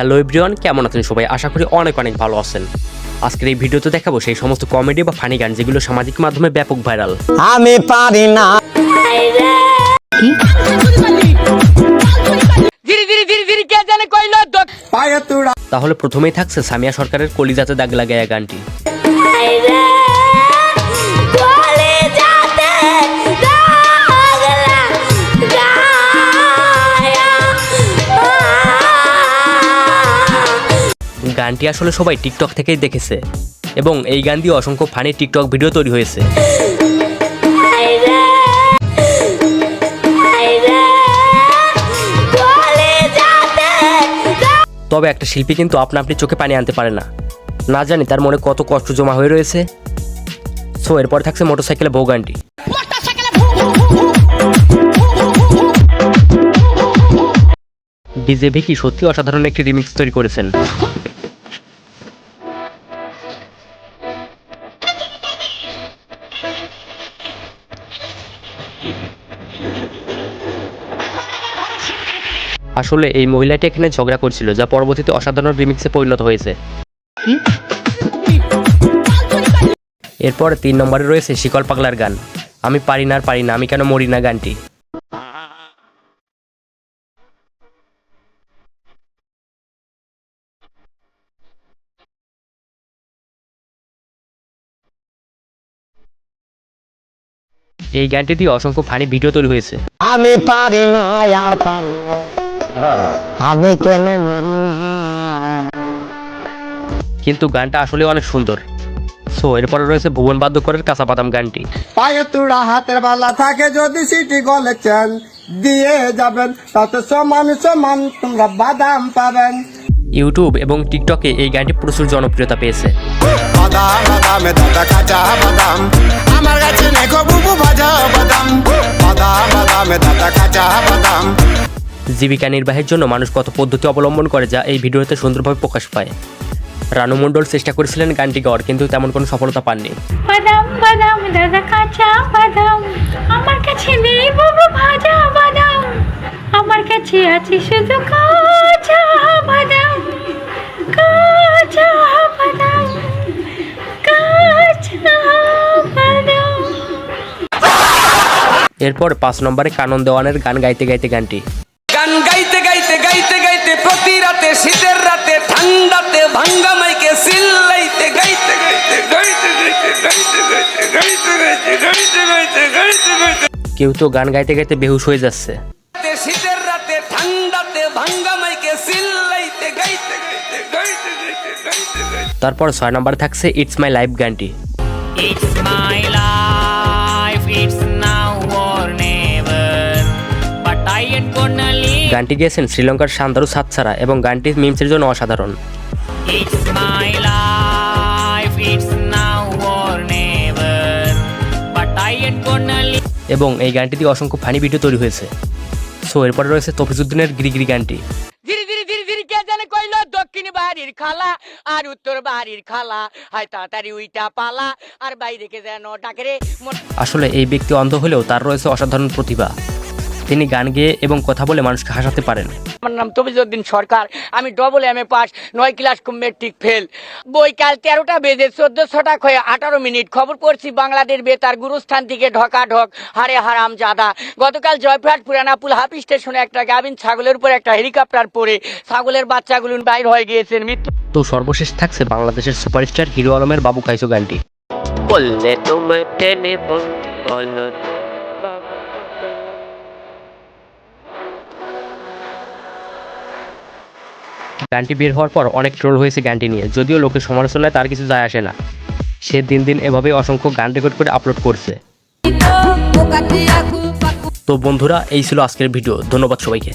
Hello everyone, কেমন আছেন সবাই? আশা করি অনেক ভালো আছেন। আজকের এই ভিডিওতে দেখাবো সেই সমস্ত কমেডি বা ফানি গান যেগুলো সামাজিক মাধ্যমে ব্যাপক ভাইরাল। আমি পারি না। তাহলে প্রথমেই থাকছে সামিয়া সরকারের কলিজাতে দাগ লাগায়া গানটি। গানটি আসলে সবাই টিকটক থেকেই দেখেছে এবং এই গান দিয়ে অসংখ্য ফানি টিকটক ভিডিও তৈরি হয়েছে। তবে একটা শিল্পী কিন্তু আপনা আপনি চোখে পানি আনতে পারে না, না জানি তার মনে কত কষ্ট জমা হয়ে রয়েছে। সো এরপরে থাকছে মোটরসাইকেলে বউ গানটি। ডিজে ভিকি সত্যি অসাধারণ একটি রিমিক্স তৈরি করেছেন। আসলে এই মহিলাটি এখানে ঝগড়া করছিল, যা পরবর্তীতে অসাধারণ রিমিক্সে পরিণত হয়েছে। এরপর 3 নম্বরে রয়েছে শিকল পাগলার গান আমি পারি না আমি কেন মরি না গানটি। এই গানটি দিয়ে অসংখ্য ফানি ভিডিও তৈরি হয়েছে। আমি পারি না, আমি কেন কিন্তু গানটা আসলে অনেক সুন্দর। সো এরপরে রয়েছে ভুবন বাদ্যকরের কাঁচা বাদাম গানটি। পায়ে তুড়া হাতের বালা থাকে যদি সিটি গলে চেন দিয়ে যাবেন তাতে সমান সমান তোমরা বাদাম পাবেন। ইউটিউব এবং টিকটকে এই গানটি প্রচুর জনপ্রিয়তা পেয়েছে। বাদাম বাদামে দাদা কাঁচা বাদাম আমার কাছে নেখো বুবু ভাজা বাদাম বাদাম বাদামে দাদা কাঁচা বাদাম। জীবিকা নির্বাহের জন্য মানুষ কত পদ্ধতি অবলম্বন করে যা এই ভিডিওতে সুন্দরভাবে প্রকাশ পায়। রানু মণ্ডল চেষ্টা করেছিলেন গানটি গাওয়ার, কিন্তু তেমন কোনো সফলতা পাননি। বাদাম বাদাম দাদা কাঁচা বাদাম আমার কাছে নেই বাবু ভাজা বাদাম আমার কাছে আছে শুধু কাঁচা বাদাম কাঁচা বাদাম কাঁচা বাদাম। এরপর 5 নম্বরে কানন দেওয়ানের গান গাইতে গাইতে গানটি। গান গাইতে গাইতে গাইতে গাইতে প্রতি রাতে শীতের রাতে ঠান্ডাতে ভাঙ্গা মাইকে সিল্লাইতে গাইতে গাইতে গাইতে গাইতে গাইতে গাইতে গাইতে গাইতে গাইতে গাইতে গাইতে কেউ তো গান গাইতে গাইতে বেহুশ হয়ে যাচ্ছে। শীতের রাতে ঠান্ডাতে ভাঙ্গা মাইকে সিল্লাইতে গাইতে গাইতে গাইতে গাইতে গাইতে গাইতে। তারপর 6 নম্বরে থাকছে ইটস মাই লাইফ গানটি। It's my life, it's now or never, but I ain't gonna leave. গানটি গেয়েছেন শ্রীলঙ্কার শান্তারু সাতসারা এবং গানটি মিমসের জন্য অসাধারণ। It's my life, it's now or never, but I ain't gonna leave. এবং এই গানটি দিয়ে অসংখ্য ফানি ভিডিও তৈরি হয়েছে। সো এরপরে রয়েছে তফিজউদ্দিনের গিরিগিরি গানটি। ধীরে ধীরে ধীরে ধীরে কে জানে কইলো দক্ষিণ বাড়ির খালা আর উত্তর বাড়ির খালা হয় তাড়াতাড়ি উইটা পালা আর বাইরে কে যেন ডাকে রে। আসলে এই ব্যক্তি অন্ধ হলেও তার রয়েছে অসাধারণ প্রতিভা। তিনি গান গেয়ে এবং কথা বলে মানুষকে হাসাতে পারেন। আমার নাম তফিজউদ্দিন সরকার, আমি double M A pass, 9 class matric fail. বৈকাল 13টা বেজে 1400 হয়ে 18 মিনিট খবর পড়ছি বাংলাদেশ বেতার গুরুস্থান থেকে ঢকা ঢক হারে হারাম জাদা। গতকাল জয়পুরহাট পুরানাপুল হাফ স্টেশনে একটা গাভিন ছাগলের উপর একটা হেলিকপ্টার পড়ে ছাগলের বাচ্চাগুলো বাইর হয়ে গিয়েছেন মৃত্যু। তো সর্বশেষ থাকছে বাংলাদেশের সুপারস্টার হিরো আলমের বাবু খাইছো গানটি। বললে তোমার টেলিফোন বলো। গানটি বের হওয়ার পর অনেক ট্রোল হয়েছে গানটি নিয়ে, যদিও লোকের সমালোচনায় তার কিছু যায় আসে না। সে দিন দিন এভাবে অসংখ্য গান রেকর্ড করে আপলোড করছে। তো বন্ধুরা, এই ছিল আজকের ভিডিও। ধন্যবাদ সবাইকে।